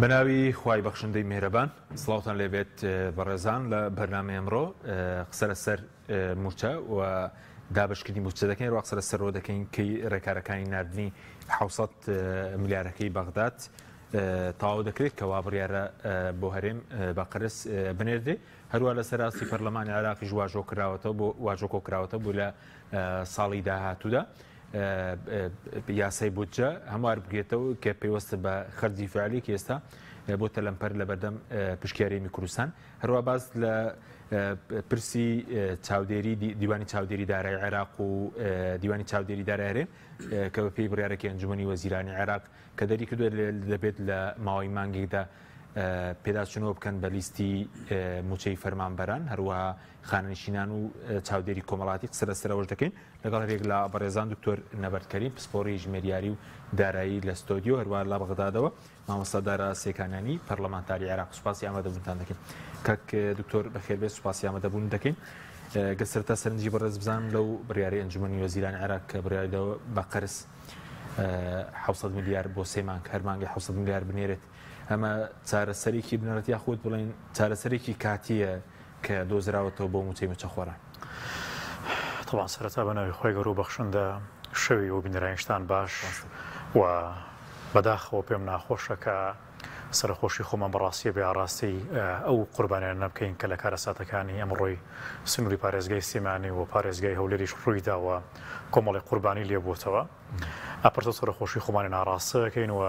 بەناوی خوای بەخشندەی میهرەبان سڵاوتان لێبێت بەڕێزان لە بەرنامەی ئەمڕۆ قسە لەسەر مورچە و دابشکردنی مورچە دەکەین ڕوا قسە لەسەرەوە دەکەین کەی ڕێکارەکانی نردنی 700 ملیارەکەی بەغداد تەواو دەکرێت کە وا بڕیارە بۆ هەرێم بەقەرز بنێردێ هەروە لەسەر راستی پەرلەمانی عێراقیش واژۆ کراوەتەوە بوو لە ساڵی داهاتوودا یاسای بودجە هەموار بگرێتەوە کە پێوەستە بە خەرجی فعالی کە ئێستا بۆتە لەمپەر لە بەردەم پشکیارەی کوردستان هەروە باز لە پرسی چاودێری دیوانی چاودێری دارایی عێراق و دیوانی چاودێری دارایی هەرێم کە بە پێی بڕیارەکی ئەنجومەنی وەزیرانی عێراق کە دەری کردووە دەبێت لە ماوەی مانگێکدا پێداچنەوە بکەن بە لیستی موچەی فەرمانبەران هەروەها خانەنشینان و چاودێری کۆمەڵاتی قسە لەسەرەوەش دەکەین لەگەڵ هەرێک لە بەڕێزان دکتۆر نەبەردکەریم پسپۆڕی ژمێریاری و دارایی لە ستۆدیۆ هەروە لە بەغدادەوە مامۆستا دارا سێکانیانی پەرلەمانتاری عێراق سوپاسی ئامادەبوونتان دەکەین کاک دکتۆر بەخێربێت سوپاسی ئامادەبوون دەکەین گەسەرتا سەرنجی بەڕێز بزانم لەو بڕیارەی ئەنجومەنی وەزیرانی عێراق کە بڕیاریدەوە بە قەرز 700 میلیارد بۆ سێ مانگ هەر مانگی 700 میلیارد بنێرێت ئەمە چارەسەرێکی بنەڕەت یاخود بڵێن چارەسەرێکی کاتیە کە دۆزراوەتەوە بۆ موچەی مەچەخۆران طبعا سەرەتا بەناوی خۆی گەڕوو بەخشندە شەوی و بینەرانیشتان باش و بەداخەوە پێم ناخۆشە کە سەرخۆشی خۆمان بەڕاستیە بێ ئاڕاستی ئەو قوربانیان نەبکەین کە لە کارەساتەکانی ئەمڕۆی سنووری پارێزگای سیمانی و پارێزگای هەولێریش ڕوویداوە کۆمەڵی قوربانی لێبووتەوە ئەپەرتە سەرخۆشی خۆمانی ناڕاستەکەین و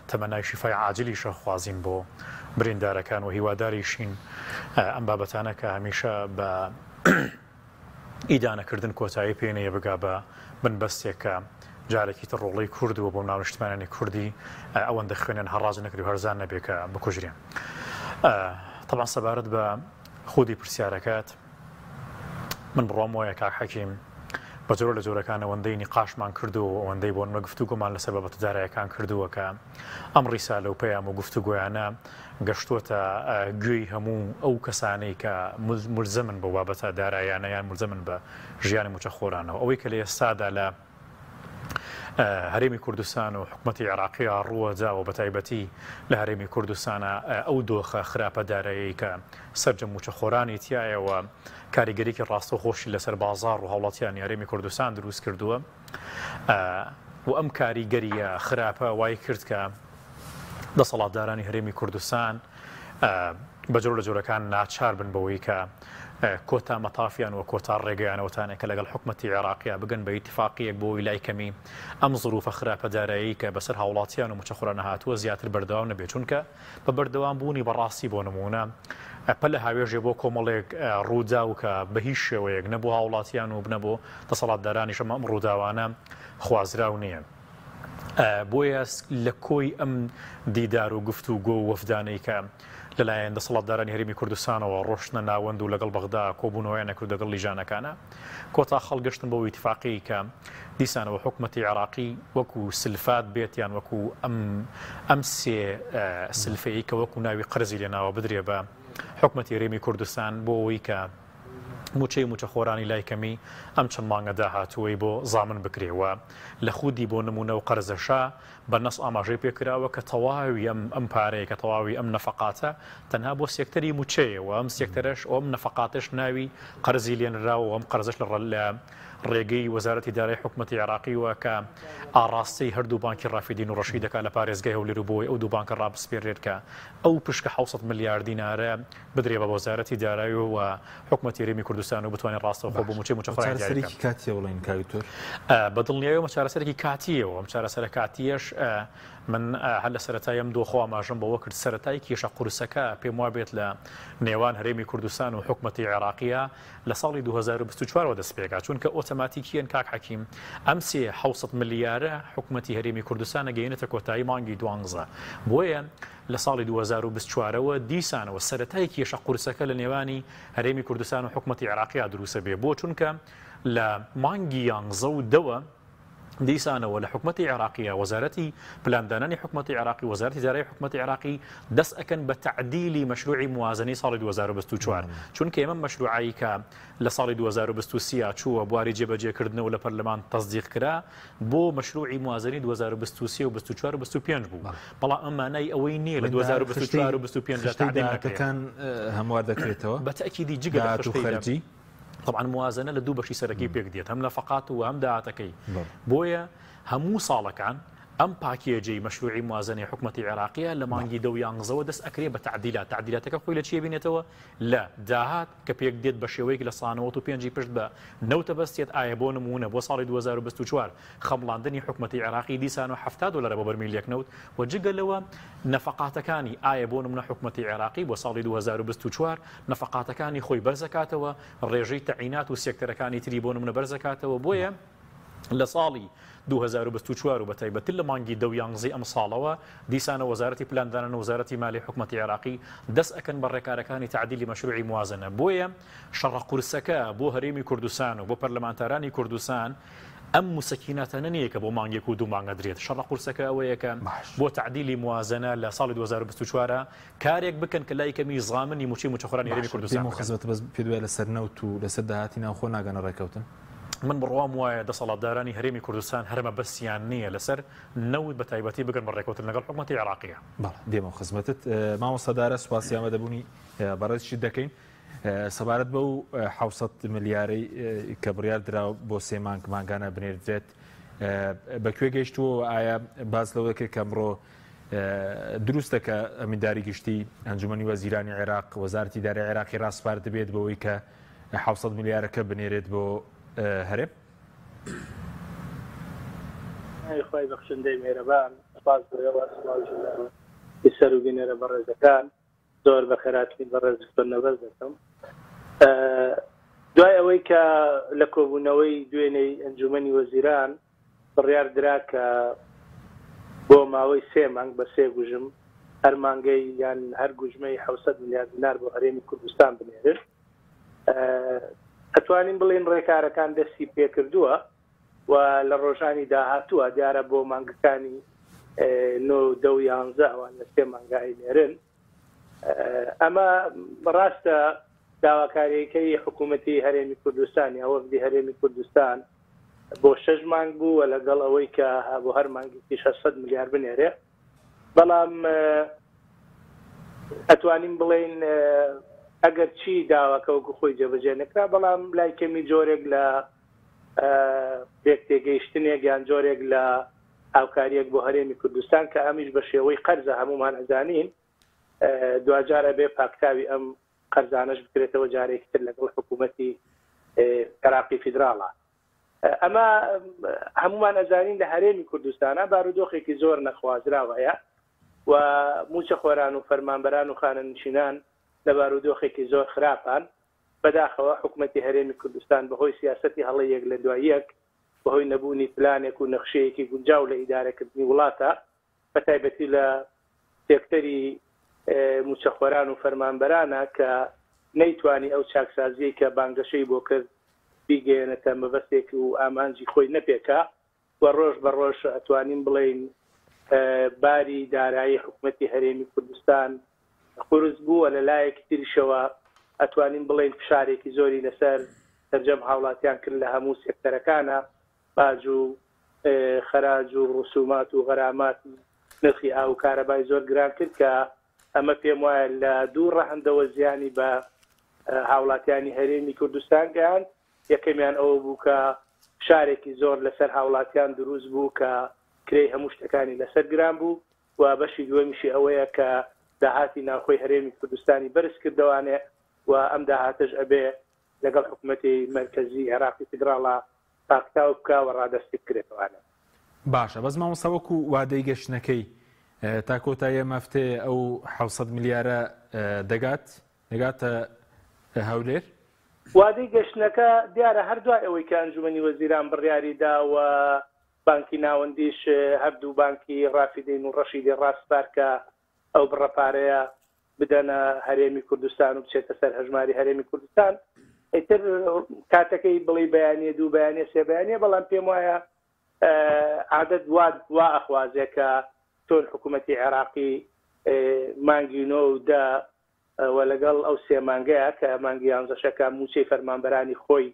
تەمەنای شیفای عاجلیشە خوازین بۆ بریندارەکان و هیواداریشین ئەم بابەتانە کە هەمیشە بە ئیدانەکردن کۆتایی پێێنەیە بگا بە بنبەستێک کە جارێکی تر ڕۆڵەی کوردووە بۆ ناونیشتمانانی کوردی ئەوەندە خوێنن هەڕاج نەکردی و هەرزان نەبێ کە بکوژرێن طبعا سەبارەت بە خودی پرسیارەکەت من بڕۆم وایە کاک حەکیم بە جۆرە لە جۆرەکان ئەوەندەی نیقاشمان کردو و ئەوەندەی بۆ نمە گفتوگۆمان لەسەر بابەتە داراییەکان کردووە کە ئەم ڕیسالە و پێیان و گفتوگۆیانە گەشتووەتە گوێی هەموو ئەو کەسانەی کە ملزەمن بۆ بابەتە داراییانە یان ملزەمن بە ژیانی موچەخۆرانەوە ئەوەی کە لە ئێستادا لە هەرێمی کوردستان و حکوومەتی عێراقیە ڕووەداوە بە تایبەتی لە هەرێمی کوردستانە ئەو دۆخە خراپە دارایی کە سەرجەم موچەخۆرانی تایەوە کاریگەریکی ڕاستەوخۆشی لەسەر بازاڕ و هەوڵاتیانی هەرێمی کوردستان دروست کردووە و ئەم کاریگەریە خراپە وای کرد کە دەسەڵاتدارانی هەرێمی کوردستان بە جۆر لە جۆرەکان ناچار بن بەوەی کە کۆتا مەتافیان و کۆتا ڕێگەیانەوەتانێک کە لەگەڵ حکوومەتی عێراقیە بگەن بە ئیتفاقیەک بۆی لای کەمی ئەم زروفە خراپە دارایی کە بەسەر هاوڵاتیان و موچەخۆرانە هاتووە زیاتر بەردەوام نەبێت چونکە بە بەردەوام بوونی بەڕاستی بۆ نمونە پەل لە هاوێژێ بۆ کۆمەڵێک ڕوودا و کە بە هیچ شێوەیەک نەبوو هاوڵاتیان و بنەبوو دەسەڵاتدارانیش ئەم ڕووداوانە خوازراو نییە بۆیە لە کۆی ئەم دیدار و گفتوگۆ و وەفدانەی کە لەلایەن دەسەڵاتدارانی هەرێمی کوردستانەوە ڕۆشتنە ناوەند و لەگەڵ بەغدا کۆبوونەوەیان نەکرد لەگەڵ لیژانەکانە کۆتا خەڵگەشتن بۆ ئیتفاقی کە دیسانەوە حکوومەتی عێراقی وەکو سلفات بێتیان وەکو ئەم سێ سلفەیە کە وەکو ناوی قەرزی لێناوە بدرێ بە حکوومەتی هەرێمی کوردستان بۆ ئەوەی کە موچەی موچەخۆرانی لای کەمی ئەم چەند مانگە داهاتووەی بۆ زامن بکرێەوە لە خودی بۆ نمونە و قەرزەشا بە نەس ئاماژەی پێکراوە کە تەواوی ئەم پارەیە کە تەواوی ئەم نەفەقاتە تەنها بۆ سێکتەری موچەیەوە ئەم سێکتەرش ئەم نەفەقاتش ناوی قەرزی لێنراوە و ئەم قەرزش لە ڕێگەی وەزارەتی دارایی حکوومەتی عێراقیوە کە ئاڕاستی هەردوو بانکی ڕافیدین و ڕەشید دەکات لە پارێزگای هەولێر و بۆی ئەو دوو بانکە ڕابسپێرێت کە ئەو پشکە 700 میلیارد دینارە بدرێ بە وەزارەتی دارایی و حکوومەتی هەرێمی کوردستان و بتوانێت ڕاستەوخۆ بۆ موچەی موچەخۆرانی چارەسەرێکی کاتیە وڵین کاویتۆر بەدڵنیاییەوە چارەسەرێکی کاتیەوە ئەم چارەسەرە کاتیەش من هەر لە سەرەتای ئەم دۆخۆ ئاماژەم بەوە کرد سەرەتای کێشە قورسەکە پێم وا بێت لە نێوان هەرێمی کوردستان و حکوومەتی عێراقیە لە ساڵی 2024 دەست پێکات چونکە ئۆتۆماتیکیەن کاک حەکیم ئەم سێ 700 میلیارە حکوومەتی هەرێمی کوردستان گەیەنێتە کۆتایی مانگی 12 بۆیە لە ساڵی 2024ەوە دیسانەوە سەرەتای کێشە قورسەکە لە نێوانی هەرێمی کوردستان و حکوومەتی عێراقیە دروستە بێ بۆ چونکە لە مانگی 11 و دیسانەوە لە حکوومەتی عێراقیە وەزارەتی پلاندانانی حکوومەتی عێراقی وەزارەتی دارایی حکوومەتی عێراقی دەست ئەکەن بە تعدیلی مەشروعی موازنەی ساڵی 2024 چونکە ئێمە مەشروعایی کە لە ساڵی 2023 چووە بواری جێبەجێکردنەوە لە پەرلەمان تەصدیق کرا بۆ مەشروعی موازنەی 2023 و 24 و 25 بوو بەڵام ئەمانای ئەوەی نییە لە 2024 و 25 تعدیلەکان هەموار دەکرێتەوە بە تەکیدی جگە خەرجی طبعا موازنە لە دوو بەشی سەرەکی پێک دێت هەم نەفەقات و هەم داهاتەکەی بۆیە هەموو ساڵەکان ئەم پاکێجەی مەشروعی موازنەی حکوومەتی عێراقیە لە مانگی 11 دەست ئەکرێ بە تعدیلاتەکە خۆی لە چیە بینێتەوە لە داهات کە پێک دێت بە شێوەیەک لە سانەوە و پێنجی پشت بە نەوتە بەستێت ئایا بۆ نمونە بۆ ساڵی 2024 خەمڵاندنی حکوومەتی عێراقی دیسان و 70 دلار بە بەرمیل یەکنەوت و جگەلەوە نەفەقاتەکانی ئایا بۆ نمونە حکوومەتی عێراقی بۆ ساڵی 2024 نەفەقاتەکانی خۆی بەرزەکاتەوە ڕێژەی تەعینات و سێکتەرەکانی تری بۆ نمونە بەرزەکاتەوە بۆیە لە ساڵی 2024 و بە تایبەتی لە مانگی 11 ئەم ساڵەوە دیسانە وەزارەتی پلاندانان و وەزارەتی مالی حکوومەتی عێراقی دەست ئەکەن بە ڕێکارەکانی تعدیلی مەشروعی موازنە بۆیە شەڕە قورسەکە بۆ هەرێمی کوردستان و بۆ پەرلەمانتارانی کوردستان ئەم موسەکیناتە نەیە کە بۆ مانگێک و دوو مانگە درێت شەڕە قورسەکە ئەوەیە کە بۆ تعدیلی موازنە لە ساڵی 2024 کارێک بکەن کە لای کەمی زغامنی موچی موچەخۆرانی هەرێمی کوردستان خزمەت بەس پێدوای لەسەر نەوت و لەسەر داهاتی ناوخۆ ناگەنە ڕێکەوتن من بڕوام وایە دەسەڵاتدارانی هەرێمی کوردستان هەرمە بەسییان نییە لەسەر نەوت بە تایبەتی بگەن بە ڕێکەوتن لەگەڵ حکوومەتی عێراقیە دێمە خزمەتت مامۆستادارە سوپاسی ئامادەبوونی بەڕێزی دەکەین سەبارەت بە و 700 ملیارەی کە بڕیار درا بۆ سێ مانگانە بنێردرێت بەکوێ گەیشتووە ئایا باز لەوە دەکرێت کە ئەمڕۆ دروستە کە ئەمینداری گشتی ئەنجومەنی وەزیرانی عێراق وەزارەتی دارایی عێراقی ڕاستپار دەبێت بەوەی کە 700 ملیارەکە بنێرێت بۆ هەرێم خی بەخشندەی مێرەبان سپاس سەر و بینێرە بەڕێزەکان زۆر بە خێراتین بەڕێزتۆ نەبەر دەکەم دوای ئەوەی کە لە کۆبوونەوەی دوێنەی ئەنجومەنی وەزیران بڕیار درا کە بۆ ماوەی 3 مانگ بە 3 گوژم هەر مانگەی یان هەر گوژمەی 700 میلیارد دینار بۆ هەرێمی کوردستان بنێرن ئەتوانین بڵێن ڕێکارەکان دەستی پێکردووە و لە ڕۆژانی داهاتووە دیارە بۆ مانگەکانی 9 ئەوان لە 3 مانگای نێرن ئەمە ڕاستە داواکاریەکەی حکوومەتی هەرێمی کوردستان یا وەفدی هەرێمی کوردستان بۆ 6 مانگ بوو و لەگەڵ ئەوەی کە بۆ هەر مانگێکی 600 میلیارد بنێرێ بەڵام ئەتوانین بڵێن ئەگەر چی داواکە وەکو خۆی جێبەجێ نەکرا بەڵام لای کەمی جۆرێک لە پێک تێگەیشتنێک یان جۆرێک لە هاوکاریەک بۆ هەرێمی کوردستان کە ئەمیش بە شێوەی قەرزە هەمومان ئەزانین دوجارە بێ پاکتاوی ئەم قەرزانەش بکرێتەوە جارێکی تر لەگەڵ حکوومەتی عێراقی فیدراڵە ئەمە هەمومان ئەزانین لە هەرێمی کوردستانە بارودۆخێکی زۆر نەخوازراوەیە و موچە خۆران و فەرمانبەران و خانەنشینان لە بارودۆخێکی زۆر خراپان بەداخەوە حکوومەتی هەرێمی کوردستان بەهۆی سیاسەتی هەڵەیەک لە دوای یەک بەهۆی نەبوونی پلانێک و نەخشەیەکی گونجاو لە ئیدارەکردنی وڵاتە بە تایبەتی لە سێکتەری موچەخۆران و فەرمانبەرانە کە نەیتوانی ئەو چاکسازیەی کە بانگەشەی بۆ کرد بیگەێنێتە مەبەستێک و ئامانجی خۆی نەپێکا و ڕۆژ بە ڕۆژ ئەتوانین بڵێن باری دارایی حکوومەتی هەرێمی کوردستان قورس بووە لە لایەکی تریشەوە ئەتوانین بڵێن فشارێکی زۆری لەسەر سەرجەم هاوڵاتیان کرد لە هەموو سێکتەرەکانە باج و خەراج و ڕسومات و غەرامات نرخی ئاو کارەبای زۆر گران کرد کە ئەمە پێم وایە لە دوو ڕەهەندەوە زیانی بە هاوڵاتیانی هەرێمی کوردستان گەیاند یەکەمیان ئەوە بوو کە فشارێکی زۆر لەسەر هاوڵاتیان دروست بوو کە کرێی هەموو شتەکانی لەسەر گران بوو و بەشی دووەمیشی ئەوەیە کە داهاتی ناوخۆی هەرێمی کوردستانی بەرز کردوانێ و ئەم داهاتش ئەبێ لەگەڵ حکوومەتی مرکزی عێراقی فیدراڵە پاکتاو بکە و ڕادەستی بکرێتەوانە. باشە بەس مامۆستا وەکو وادەی گەشتنەکەی تا کۆتاییە مەفتێ ئەو 700 میلیارە دەگاتە هەولێر؟ وادەی گەشتنەکە دیارە هەردوای ئەوەی کە ئەنجومەنی وەزیران بڕیاری دا و بانکی ناوەندیش هەردوو بانکی ڕافیدین و ڕەشیدی ڕاستپارکە ئەو بڕەپارەیە بدەنە هەرێمی کوردستان و بچێتە سەر هەژماری هەرێمی کوردستان ئیتر کاتەکەی بڵی بەیانیە دوو بەیانێ سێ بەیانێ بەڵام پێم وایە عادەت وا ئەخوازێ کە تۆن حکوومەتی عێراقی مانگی 9 و لەگەڵ ئەو 3 مانگەیە کە مانگی 11شەکە موچەی فەرمانبەرانی خۆی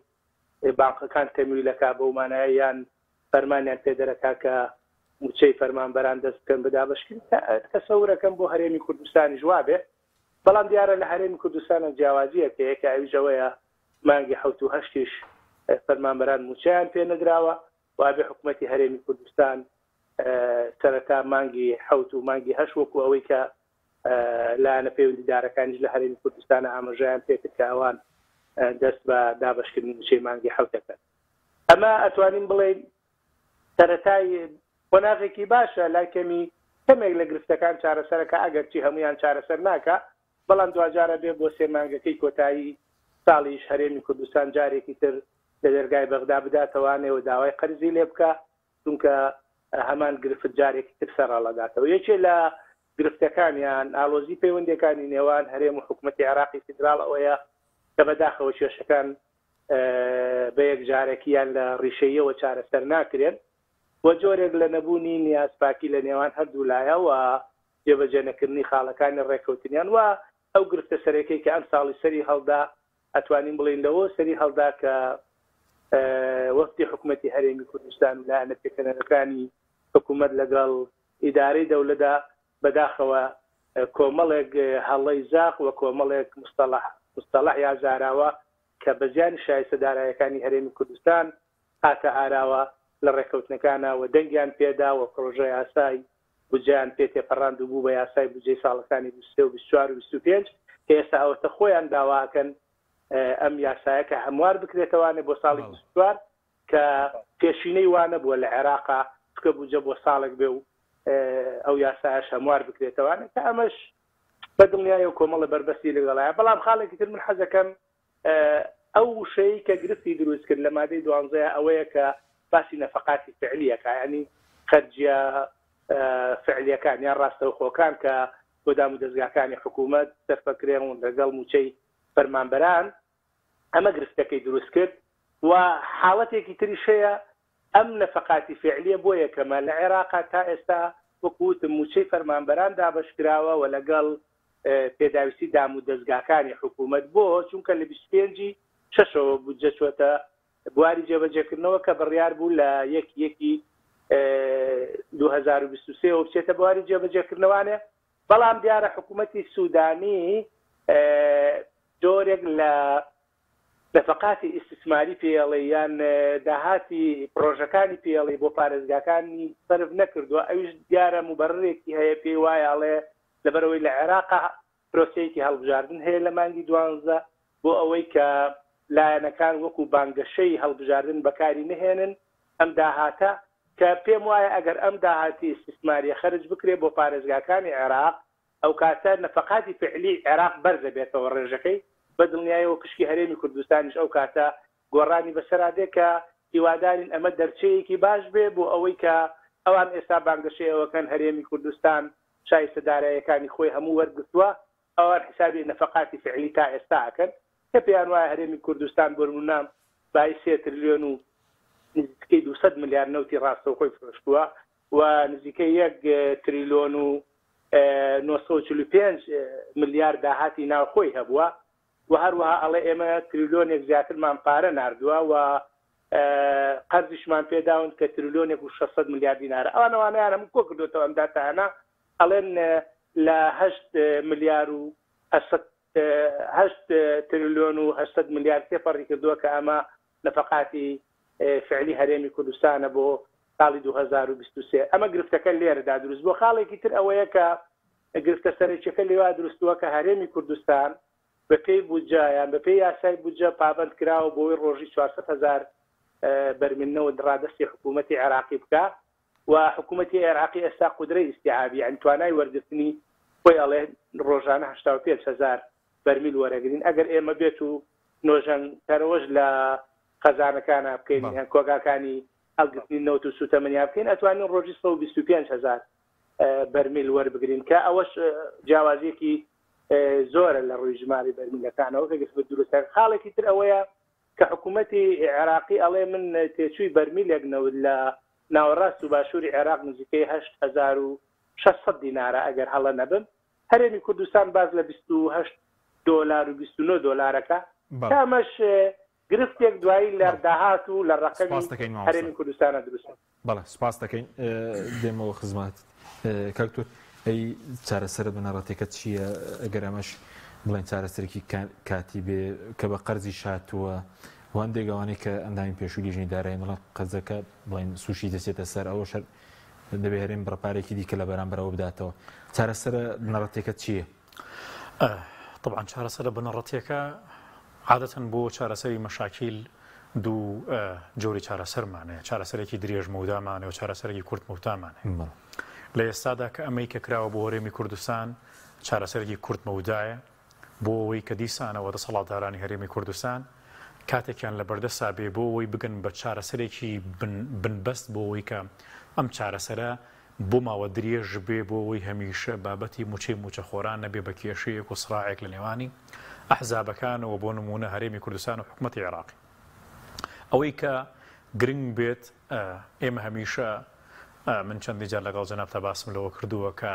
بانقەکان تەمویلەکە بەومانایە یان فەرمانیان پێدەرەکا کە موچەی فەرمانبەران دەست بکەن بە دابەشکردن تەسەورەکەم بۆ هەرێمی کوردستانی جوابێ بەڵام دیارە لە هەرێمی کوردستانە جیاوازیە پێیەکە ئەویژەوەیە مانگی 7 و 8 فەرمانبەران موچەیان پێ نەدراوە وابێ حکوومەتی هەرێمی کوردستان سەرەتا مانگی 7 و مانگی 8 وەکو ئەوەی کە لایەنە پەیوەندیدارەکانیش لە هەرێمی کوردستانە ئاماژەیان پێکرد کە ئەوان دەست بە دابەشکردنی موچەی مانگی 7 دەکەن. ئەمە ئەتوانین بڵێن سەرەتای قۆناغێکی باشە لای کەمی کەمێک لە گرفتەکان چارەسەرەکە ئەگەرچی هەمویان چارەسەر ناکە بەڵام دوجارە بێ بۆ 3 مانگەکەی کۆتایی ساڵیش هەرێمی کوردستان جارێکی تر لە دەرگای بەغدا بداتەوانێەوە داوای قەرزی لێ بکە چونکە هەمان گرفت جارێکی تر سەرڕەڵەداتەوە. یەکێ لە گرفتەکانیان ئالۆزی پەیوەندەکانی نێوان هەرێم و حکوومەتی عێراقی فیدراڵ ئەوەیە کە بەداخەوە کێشەکان بە یەک جارێکیان لە ڕیشەیەوە چارەسەر ناکرێن بۆ جۆرێک لە نەبوونی نیازپاکی لە نێوان هەردوو لایە و جێبەجێنەکردنی خاڵەکانی ڕێکەوتنیان و ئەو گرفتە سەرەکەی کە ئەم ساڵی سەری هەڵدا ئەتوانین بڵێن لەوە سەری هەڵدا کە وەفتی حکوومەتی هەرێمی کوردستان و لایەنە پێکەنەرەکانی حکوومەت لەگەڵ ئیدارەی دەوڵەتدا بەداخەوە کۆمەڵێک هەڵەی زاق و کۆمەڵێک مستەڵح یا زاراوە کە بە زیانی شایستەدارایەکانی هەرێمی کوردستان هاتە ئاراوە لە ڕێکەوتنەکانە و دەنگیان پێدا و پرۆژە یاسای بودجیان پێ تێپەڕاند و بوو بە یاسای بودجەی ساڵەکانی 24 و 25 کە ئێستا ئەوەتە خۆیان داواکەن ئەم یاسایەکە هەموار بکرێتەوانێ بۆ ساڵی 24 کە پێشینەی وانە بووە لە عێراقا بکە بودجە بۆ ساڵێک بێ و ئەو یاسایش هەموار بکرێتەوانێت کە ئەمەش بەدڵنیایە و کۆمەڵە بربەستی لەگەڵایە بەڵام خاڵێکی تر من حەزەکەم ئەو شەیە کە گرفتی دروست کرد لە مادەی 12 ئەوەیە کە باسی نەفقاتی فعلیەکە ینی خەرجیە فعلیەکان یان ڕاستەوخۆکان کە بۆ دام و دەستگاکانی حکوومەت سەرفەکرێن و لەگەڵ موچەی فەرمانبەران ئەمە گرفتەکەی دروست کرد و حاڵەتێکی تریشەیە ئەم نەفقاتی فعلیە بۆ یەکەمە لە عێراقا تا ئێستا وەکوتم موچەی فەرمانبەران دابەشکراوە و لەگەڵ پێداویستی دام و دەستگاکانی حکوومەت بۆ چونکە لە 25 شەشەوە بودجە چۆتە بواری جێبەجێکردنەوە کە بڕیار بوو لە 1 2023 و بچێتە بواری جێبەجێکردنەوەوانێ بەڵام دیارە حکوومەتی سوودانی جۆرێک لە نەفقاتی ئیستثماری پێڵێ یان داهاتی پرۆژەکانی پێڵێ بۆ پارێزگاکانی سەرف نەکردووە ئەویش دیارە موبەڕێکی هەیە پێی وایەڵێ لەبەرەوەی لە عێراقا پرۆسەیەکی هەڵبژاردن هەیە لە مانگی 12 بۆ ئەوەی کە لایەنەکان وەکو بانگەشەی هەڵبژاردن بەکاری نهێنن ئەم داهاتە کە پێم وایە ئەگەر ئەم داهاتی ئیستثماریە خەرج بکرێ بۆ پارێزگاکانی عێراق ئەو کاتە نەفقاتی فعلی عێراق بەرزە بێتەوە ڕێژەکەی بەدڵنیایەوە پشکی هەرێمی کوردستانیش ئەو کاتە گۆڕانی بەسەرادێ کە هیوادارین ئەمە دەرچەیەکی باش بێ بۆ ئەوەی کە ئەوان ئێستا بانگەشەیەوەکەن هەرێمی کوردستان شایستەدارایەکانی خۆی هەموو وەرگرتووە ئەوان حسابی نەفقاتی فعلی تا ئێستاکەن کە پێیان وایە هەرێمی کوردستان بۆرمونام بای 3 تریلیۆن و نزیکەی 200 ملیار نەوتی ڕاستەوخۆی فرۆشتووە و نزیکەی 1 تریلیۆن و 945 ملیار داهاتی ناوخۆی هەبووە و هەروەها ئەڵێ ئێمە تریلیۆنێک زیاترمان پارە ناردووە و قەرزیشمان پێداون کە تریلیۆنێک و 600 ملیار دینارە ئەوانەوانیان هەموو کۆ کردوێتەوە ئەم داتانە ئەڵێن لە 8 ملیار و 8 تریلیۆن و 800 ملیار تێپەڕی کردووە کە ئەمە نەفقاتی فعلی هەرێمی کوردستانە بۆ ساڵی 2023 ئەمە گرفتەکە لێرەدا دروست بۆ خاڵێکی تر ئەوەیە کە گرفتە سەرچەکە لێوا دروستووە کە هەرێمی کوردستان بەپێی بودجایان بەپێی یاسای بودجە پابند کراوە بۆی ڕۆژی 400,000 بەرمێنەوە دڕادەستی حکوومەتی عێراقی بکە و حکوومەتی عێراقی ئێستا قودرەی ئیستیعابی یعنی توانای وەرگرتنی خۆی ئەڵێ ڕۆژانە 85,000 بەرمیل وەرەگرین ئەگەر ئێمە بێت و نۆژەنکەرەوەش لە خەزانەکانە بکەین هەن کۆگاکانی هەڵگرتنی نەوت و سوتەمەنیا بکەین ئەتوانین ڕۆژی 125,000 بەرمیل وەربگرین کە ئەوەش جیاوازیەکی زۆرە لە ڕووی ژماری بەرمیلەکانەوە کە گەشت بە دروستە خاڵێکی تر ئەوەیە کە حکوومەتی عێراقی ئەڵێ من تێچووی بەرمیلێک نەوت لە ناوەڕاست و باشووری عێراق نزیکەی 8600 دینارە ئەگەر هەڵە نەبم. هەرێمی کوردستان باز لە 28 دلار و 29 دلارەکە تامەش گرفتێک دوایی لە داهات و لە ڕقەمی هەرێمی کوردستانە دروست. بەڵێ سپاس دەکەین دێمەوە خزمەت کاکتۆر. ئەی چارەسەرە بنەڕەتێکە چییە ئەگەر ئەمەش بڵێن چارەسەرێکی کاتی بێ کە بە قەرزی شاتووە هەندێک ئەوانەی کە ئەندامی پێشووی ژنی دارایی مڵە قەرزەکە بڵێن سوشی دەچێتە سەر ئەوە شەر دەبێ هەرێم بڕپارێکی دیکە لە بەرامبەرەوە بداتەوە. چارەسەرە بنەڕەتێکە چییە؟ طبعا چارەسەرە بنەڕەتێکە عادەتەن بۆ چارەسەری مەشاکیل دوو جۆری چارەسەرمانەیە، چارەسەرێکی درێژ مەودامانێ و چارەسەرێکی کورت مەودامانێ. لە ئێستادا کە ئەمەی کە کراوە بۆ هەرێمی کوردستان چارەسەرێکی کورت مەودایە بۆ ئەوەی کە دیسانەوە دەسەڵاتدارانی هەرێمی کوردستان کاتێکیان لە بەردەسا بێ بۆ ئەوەی بگەن بە چارەسەرێکی بنبەست بۆ ئەوەی کە ئەم چارەسەرە بۆ ماوە درێژ بێ بۆ ئەوەی هەمیشە بابەتی موچەی موچەخۆران نەبێ بە کێشەیەک و سڕاعێک لە نێوانی ئەحزابەکانەوە بۆ نمونە هەرێمی کوردستان و حکومەتی عێراقی. ئەوەی کە گرنگ بێت ئێمە هەمیشە من چەندی جار لەگەڵ جەنابتە باسم لەوە کردووە کە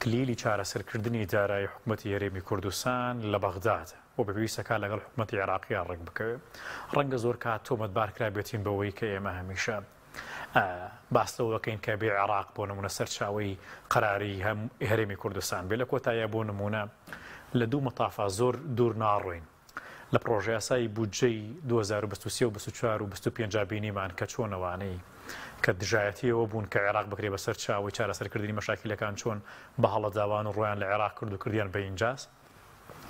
کلیلی چارەسەرکردنی دارایی حکومەتی هەرێمی کوردستان لە بەغداد و بەپێویستەکە لەگەڵ حکومەتی عێراقیان ڕێک بکەوێت. ڕەنگە زۆر کات تۆمەتبار کرا بێتین بەوەی کە ئێمە هەمیشە باس لەوە دەکەین کە بێ عێراق بۆ نمونە سەرچاوەی قەراری هەرێمی کوردستان بێ. لە کۆتاییە بۆ نمونە لە دوو مەتافا زۆر دوور ناڕۆین لە پرۆژە یاسای بودجەی 2023 و 24 و 25 بینیمان کە چۆنەوانەی کە دژایەتیەوە بوون کە عێراق بکرێ بەسەر چاوی چارەسەرکردنی مەشاکیلەکان چۆن بە هەڵە داوان و ڕۆیان لە عێراق کرد و کردیان بە ئینجاز.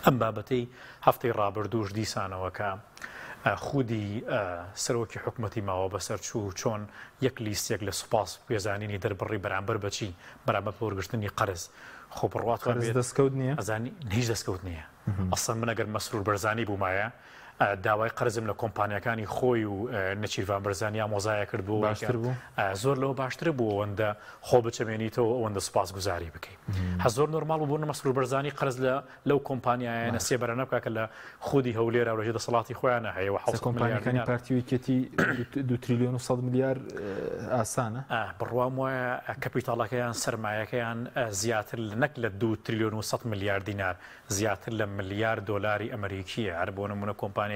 ئەم بابەتەی هەفتەی ڕابردووش دیسانەوە کە خودی سەرۆکی حکومەتی ماوە بەسەر چوو چۆن یەک لیستێک لە سوپاس پێزانینی دەربڕی بەرامبەر بەچی بەرامبەر پۆرگشتنی قەرز خۆ بڕوات دەستکەوت نییە ئەزانی هیچ دەستکەوت نییە. ئەسڵ من ئەگەر مەسرور بەرزانی بوومایە داوای قەرزم لە کۆمپانیەکانی خۆی و نەچیروان بەرزانیا مۆزایە کرد بوو باشتر بوو زۆر لەوە باشتر بوو ئەوەندە خۆ بچەمێنیتەوە ئەوەندە سوپاس گوزاری بکەیت. هە زۆر نۆرماڵ بوو مەسرور بەرزانی قەرز لەو کۆمپانیایە نەسێ بەرە نەبکە کە لە خودی هەولێرە ڕۆژێ دەسەڵاتی خۆیانە هەیە و کۆمپانیەکانی پارتیویکێتی 2 تریلیۆن و 100 میلیار ئاسانە بڕوام وایە کەپیتاڵەکەیان سەرمایەکەیان زیاتر نەک لە 2 تریلیۆن و 100 میلیارد دینار زیاتر لە ملیار دۆلاری ئەمریکیە. هەر بۆ نمونە کۆمپانیای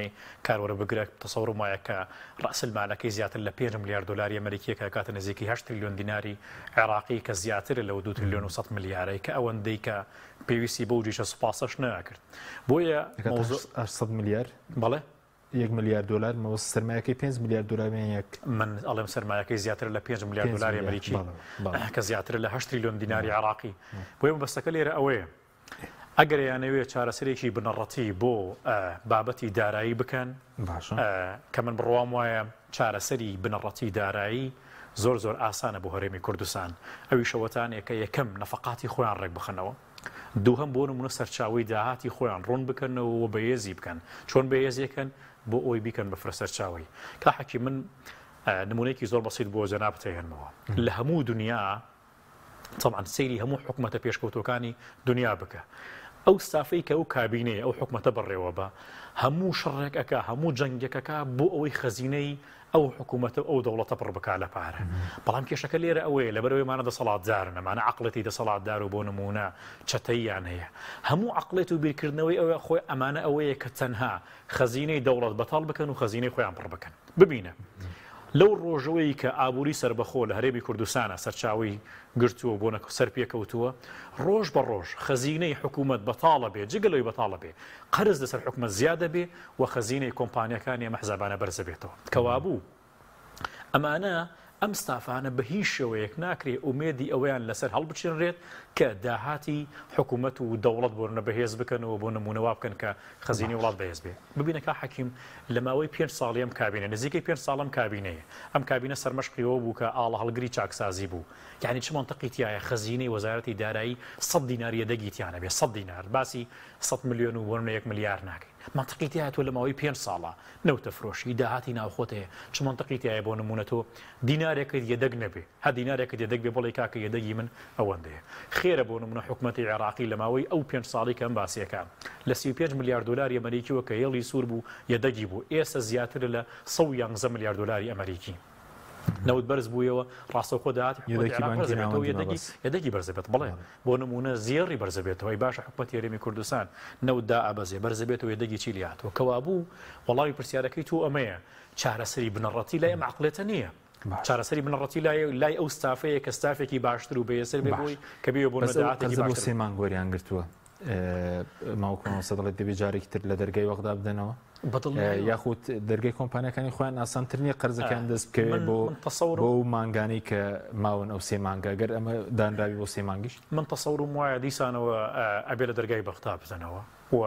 کاروەرە بگرێت تەسەوڕ وایە کە ڕەسل مالەکەی زیاتر لە 5 میلیارد دلاری ئەمریکیە کە کاتە نزیکی 8 تریلیۆن دیناری عێراقی کە زیاتر لەو 2 تریلیۆن و 100 میلیارەی کە ئەوەندەی کە پێویستی بەو جێشە سوپاسەش نەکرد. بۆیە 800 میلیارد بەڵێ 1 میلیارد دلار مەوە سەرمایەکەی 5 میلیارد دلار من ئەڵێم سەرمایەکەی زیاتر لە 5 میلیارد دلاری ئەمریکی کە زیاتر لە 8 تریلیۆن دیناری عێراقی. بۆیە بەستەکە لێرە ئەوەیە ئەگەر یانەوێت چارەسەرێکی بنەڕەتی بۆ بابەتی دارایی بکەن کە من بڕوام وایە چارەسەری بنەڕەتی دارایی زۆر زۆر ئاسانە بۆ هەرێمی کوردستان. ئەوی شەوەتانێکە یەکەم نەفقاتی خۆیان ڕێک بخەنەوە، دووهەم بۆ نمونە سەرچاوی داهاتی خۆیان ڕوون بکەنەوە بەهێزی بکەن. چۆن بەهێزیەکەن؟ بۆ ئەوی بیکەن بە فرە سەرچاوی. کاحەکی من نمونەیەکی زۆر بەسیط بۆ جەناب تێهێنمەوە لە هەموو دنیا طبعا سەیری هەموو حکومەتە پێشکەوتەکانی دنیا بکە. ئەو ستافەی کە ئەو کابینەیە ئەو حکومەتە بڕێوە بە هەموو شەڕێک ئەکا هەموو جەنگێکەکە بۆ ئەوەی خەزینەی ئەو حکومەتە ئەو دەوڵەتە پڕ بکا لە پارە. بەڵام کێشەکە لێرە ئەوەیە لەبەرەوەیمانە دەسەڵاتدارن ئەمانە عەقڵەتی دەسەڵاتدار و بۆ نمونە چەتەییان هەیە. هەموو عەقڵێت و بیرکردنەوەی ئەوە خۆی ئەمانە ئەوەیە کە تەنها خەزینەی دەوڵەت بەتاڵ بکەن و خەزینەی خۆیان پڕ بکەن. ببینە لەو ڕۆژەوەی کە ئابووری سربەخۆ لە هەرێمی کوردستانە سەرچاوی گرتووە بۆ سەر پێکەوتووە ڕۆژ بە ڕۆژ خەزینەی حکوومەت بەتاڵە بێ جگەلەوەی بەتاڵە بێ قەرز لەسەر حکومەت زیادە بێ و خەزینەی کۆمپانیەکانی ئەمە حزابانە بەرزە بێتەوە. کەوابوو ئەمانە ئەم ستافانە بە هیچ شێوەیەک ناکرێ ئومێدی ئەویان لەسەر هەڵبچێنرێت کە داهاتی حکوومەت و دەوڵەت بۆ بەهێز بکەنەوە بۆ نمونەوا بکەن کە خەزینی وڵات بەهێز بێ. ببینە کا حەکیم لە ماوەی 5 ساڵی ئەم کابینە نزیکەی 5 ساڵم کابینەیە ئەم کابینە سەرمەشقیەوە بوو کە ئاڵە هەڵگری چاکسازی بوو. یعنی چ منطقیتیایە خەزینەی وەزارەتی دارایی 100 دیناریە دەگیتیانە بێ 100 دینار باسی 100 میلیۆن و 1 میلیار ناکەین. منطقیتیایە تۆ لە ماوەی 5 ساڵە نەوتە فرۆشی داهاتی ناوخۆتەیە چ منطقیتیایە بۆ نمونە تۆ دینارێکت یەدەگ نەبێ هە دینارێکت یەدەگ بێ بڵێ کاکە یەدەگی من ئەوەندەیە. خێرە بۆ نمونە حکومەتی عێراقی لە ماوەی ئەو 5 ساڵی کەم باسیەکان لە 35 میلیارد دلاری ئەمریکیەوە کە هێڵی سوور بوو یەدەگی بوو ئێستا زیاتر لە 111 میلیارد دلاری ئەمریکی. نەوت بەرز بوویەوە ڕاستەوخۆ داهاتی یەدەکی بەرزەبێت بڵێ بۆ نمونە زیێڕی بەرزەبێتەوە ئەی باشە حکومەتی هەرێمی کوردستان نەوت دا ئابەزێ بەرزەبێتەوە یەدەکی چی لاتەوە کەوابوو وەڵامی پرسیارەکەی تو ئەمەیە چارەسەری بنەڕەتی لای ئەم عەقڵێتە نییە چارەسەری بنەڕەتی لای ئەو ستافەیە کە ستافێکی باشتر و بەیەسەر بێ بۆی کە بێ بۆ نەداهاتێکی باشتر بۆ 3 مانگ وەریان گرتووە ماوەکو دەڵێت دەبێت جارێکی تر لە دەرگای وەخدا بدەنەوە یاخود دەرگای کۆمپانیەکانی خۆیان ئاسانتر نییە قەرزەکان دەست بکەوێت بۆ مانگانەی کە ماون ئەو 3 مانگە گەر ئەمە دانراوی بۆ 3 مانگیش من تەسەورم وایە دیسانەوە ئەبێ لە دەرگای بەختا بزنەوە و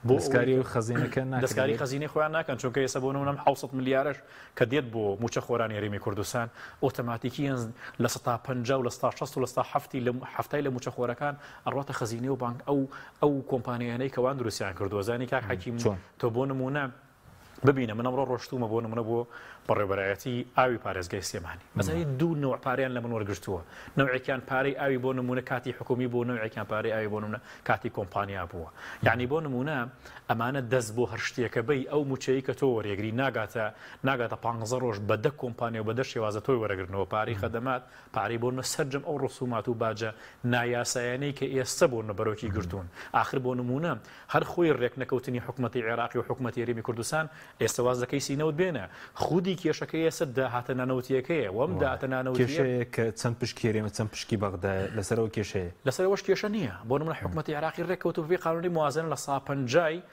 دەستکاری خەزینەکە دەستکاری خەزینەی خۆیان ناکەن چونکە ئێستا بۆ نمونە 700 ملیارش کە دێت بۆ موچە خۆرانی هەرێمی کوردستان ئۆتۆماتیکیان لە 150 و لە 160 و لە 170 لە موچە خۆرەکان ئەڕاتە خەزینەی و بانک ئەو کۆمپانیانەی کەوان دروستیان کردووە زانی کاک حەکیم تۆ بۆ نمونە ببینە من ئەمڕۆ ڕۆشتومە بۆ نمونە بۆ بەڕێوەبەرایەتی ئاوی پارێزگای سلێمانی مەسەڵەن دوو نوع پارەیان لە من وەرگرتووە نوعێکیان پارەی ئاوی بۆ نمونە کاتی حکومی بۆ نوعێکیان پارەی ئاوی بۆ نمونە کاتی کۆمپانیا بووە یعنی بۆ نمونە ئەمانە دەست بۆ هەر شتێکە بەی ئەو موچەیە کە تۆ وەرێگری ناگاتە 15 ڕۆژ بە دە کۆمپانیا و بە دە شێوازە تۆی وەرەگرنەوە پارەی خەدەمات پارەی بۆ سەرجەم ئەو ڕسومات و باجە نایاسایانەی کە ئێستا بۆ نەبەرۆکی گرتوون آخر بۆ نمونە هەر خۆی ڕێک نەکەوتنی حکومەتی عێراقی و حکومەتی هەرێمی کوردستان ئێستا واز دەکەی سینەوت بێنە خودی کێشەکەی ئێستا داهاتە نانەوتیەکەیە وەم داهاتە نانەوتیەیە کە چەند پشکێریمە چەند پشکی بەغدایە لەسەرەوە کێشەیە لەسەرەوەش کێشە نییە بۆ نمونە حکومەتی عێراقی ڕێککەوتو بێ قانونی موازنە لە 150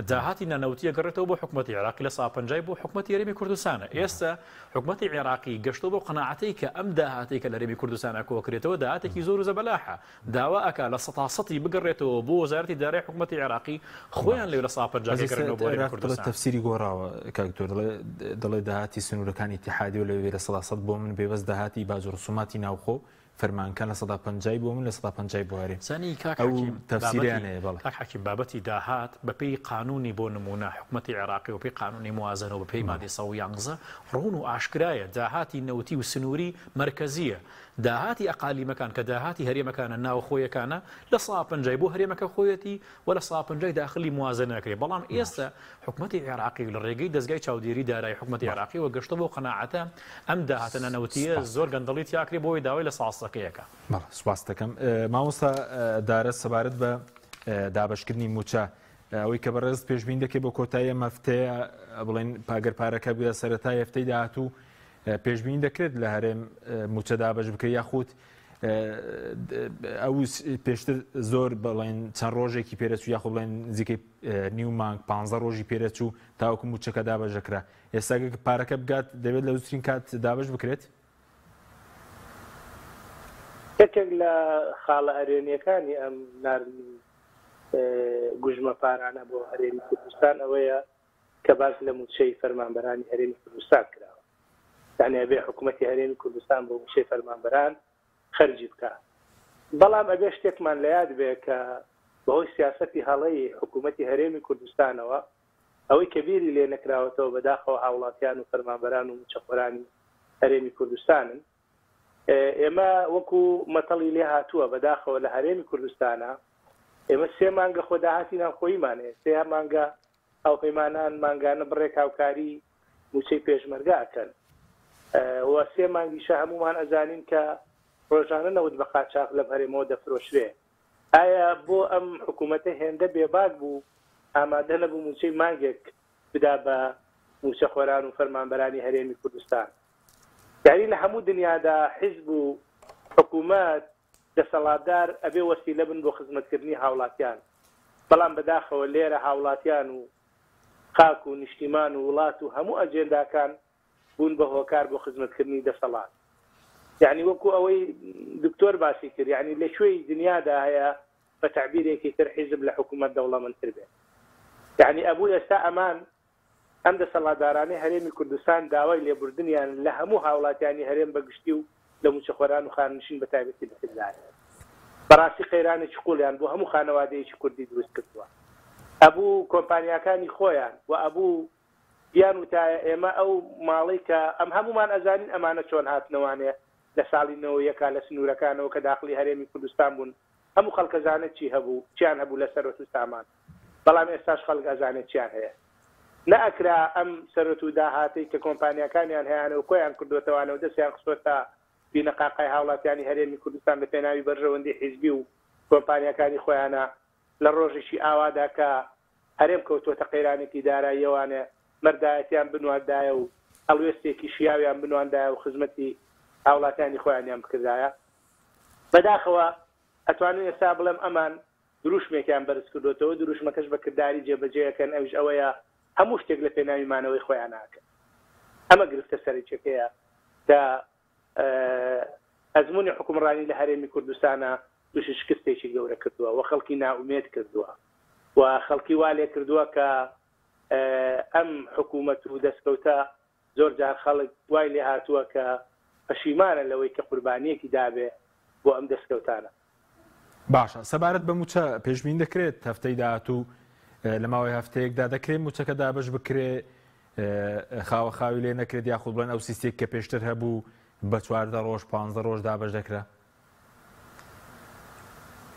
داهاتی نانەوتیە گەڕێتەوە بۆ حکومەتی عێراقی لە 150 بۆ حکومەتی هەرێمی کوردستانە ئێستا حکومەتی عێراقی گەشتۆ بۆ قەناعەتەی کە ئەم داهاتی کە لە هەرێمی کوردستانە کۆکرێتەوە داهاتێکی زۆر و زەبەلاحە داوا ئەکا لە 100% بگەڕێتەوە بۆ وەزارەتی دارایی حکومەتی عێراقی خۆیان لێ لە 150 گەڕێنەوە بۆ هەرێمی کوردستان تەفسیری گۆڕاوە کاکتۆر دەڵێ داهاتی سنوورەکانی اتحادی و لەوێ لە 100% بۆ من بێبەست داهاتی باج و ڕسوماتی ناوخۆ فەرمانکە لە 150 بۆ من لە 150 بۆ هەرێم زانی ئەو تەفسیریانەیە بەڵێ کاک حەکیم بابەتی داهات بەپێی قانونی بۆ نمونە حکومەتی عێراقی و پێی قانونی موازنە و بەپێی مادەی 111 ڕوون و ئاشکرایە داهاتی نەوتی و سنووری مرکزیە داهاتی ئەقالیمەکان کە داهاتی هەرێمەکانە ناوخۆیەکانە لە 150 بۆ هەرێمەکە خۆیەتی و لە 150 داخلی موازنەکرێت بەڵام ئێستا حکومەتی عێراقی لە ڕێگەی دەستگای چاودێری دارایی حکومەتی عێراقی و گەشتە بۆ قەناعەتە ئەم داهاتە نانەوتیە زۆر گەندەڵی تیاکرێ بۆی داوای لە ساسەکەیەکە سوپاس دەکەم مامۆستا دارە سەبارەت بە دابەشکردنی موچە ئەوەی کە بەڕێز پێشبین دەکەی بۆ کۆتاییە مەفتەیە بڵێن پاگەر پارەکە بێ سەرەتای هەفتەی داهاتوو پێشبین دەکرێت لە هەرێم موچە دابەش بکە یاخود ئەو پێشتر زۆر بڵێن چەند ڕۆژێکی پێرەچوو یاخۆ بڵێن نزیکەی نیو مانگ 15 ڕۆژی پێرەچوو تاوەکو موچەکە دابەژەکرا ئێستا پارەکە بگات دەبێت لە زووترین کات دابەش بکرێت یەکێک لە خاڵە هەرێمیەکانی ئەم ناردنی گوژمە پارانە بۆ هەرێمی کوردستان ئەوەیە کە باز لە موچەی فەرمانبەرانی هەرێمی کوردستان کراوە یعنی ئەبێ حکوومەتی هەرێمی کوردستان بۆ موچەی فەرمانبەران خەرجی بکات بەڵام ئەبێ شتێکمان لە یاد بێ کە بەهۆی سیاسەتی هەڵەی حکوومەتی هەرێمی کوردستانەوە ئەوەی کە بیری لێ نەکراوەتەوە بەداخەوە هاوڵاتیان و فەرمانبەران و موچەخۆرانی هەرێمی کوردستانن ئێمە وەکو مەتەڵی لێ هاتووە بەداخەوە لە هەرێمی کوردستانە ئێمە 3 مانگە خۆداهاتی ناوخۆیمانەیە 3 مانگە هاوپەیمانان مانگانە بڕێک هاوکاری موچەی پێشمەرگە ئەکەن و 3 مانگیشە هەمومان ئەزانین کە ڕۆژانە نەوت بە قاچاق لەم هەرێمەوە دەفرۆشرێ ئایا بۆ ئەم حکوومەتە هێندە بێباک بوو ئامادە نەبوو موچەی مانگێک بدا بە موچەخۆران و فەرمانبەرانی هەرێمی کوردستان یعنی لە هەموو دنیادا حیزب و حکوومەت دەسەڵاتدار ئەبێ وەسیلە بن بۆ خزمەتکردنی هاوڵاتیان بەڵام بەداخەوە لێرە هاوڵاتیان و خاک و نیشتیمان و وڵات و هەموو ئەجێنداکان بوون بە هۆکار بۆ خزمەتکردنی دەسەڵات یعنی وەکو ئەوەی دکتۆر باسی کرد یعنی لە شوێی دنیادا هەیە بە تعبیرێکی تر حیزب لە حکوومەت دەوڵەمەندتر بێت یعنی ئەبوو ئێستا ئەمان ئەم دەسەڵاتدارانەی هەرێمی کوردستان داوای لێبوردنیان لە هەموو هاوڵاتیانی هەرێم بەگشتی و لە موچەخۆران و خاننشین بە تایبەتی بەکرددارە بەڕاستی قەیرانێکی قوڵیان بۆ هەموو خانەوادەیەکی کوردی دروست کردووە ئەبوو کۆمپانیاکانی خۆیان و ئەبوو دیان وتایە ئێمە ئەو ماڵی کە ئەم هەمومان ئەزانین ئەمانە چۆن هاتنەوانێ لە ساڵی 90 لە سنوورەکانەوە کە داخلی هەرێمی کوردستان بوون هەموو خەڵکەزانێت چی هەبوو چیان هەبوو لەسەر و سامان بەڵام ئێستاش خەڵک ئەزانێت چیان هەیە نەئەکرا ئەم سەرەت و داهاتی کە کۆمپانیەکانیان هەیەیانە و کۆیان کردوێتەوەوانە و دەستیان خستوەتە بینەقاقای هاوڵاتیانی هەرێمی کوردستان بە پێناوی بەرژەوەندی حیزبی و کۆمپانیەکانی خۆیانە لە ڕۆژێکی ئاوادا کە هەرێم کەوتوەتە قەیرانێکی داراییەوانە مەردایەتیان بنواردایە و هەڵوێستێکی شیاویان بنواندایە و خزمەتی هاوڵاتیانی خۆیانیان بکردایە. بەداخەوە ئەتوانین ئێستا بڵێم ئەمان دروشمێکیان بەرز کردوێتەوە، دروشمەکەش بە کردداری جێبەجێەکەن، ئەوش ئەوەیە هەموو شتێک لە پێناویمانەوەی خۆیان ناکە. ئەمە گرفتە سەرچێکەیە کە ئەزمموی حکومڕانی لە هەرێمی کوردستانە تووشی شکستێکی گەورە کردووە و خەڵکی ناومێت کردووە و خەڵکی وا لێ کردووە کە ئەم حکوومەت و دەستکەوتە زۆر جار خەڵک وای لێ هاتووە کە پەشیمانە لەوەی کە قوربانیەکی دابێ بۆ ئەم دەستکەوتانە. باشە، سەبارەت بە موچە پێشبین دەکرێت هەفتەی داهاتوو لە ماوەی هەفتەیەکدا دەکرێت موچەکە دابش بکرێ خاوە خاوی لێ نەکرێت یاخود بڵێن ئەو سیستێک کە پێشتر هەبوو بە 14 ڕۆژ 15 ڕۆژ دابش دەکرا؟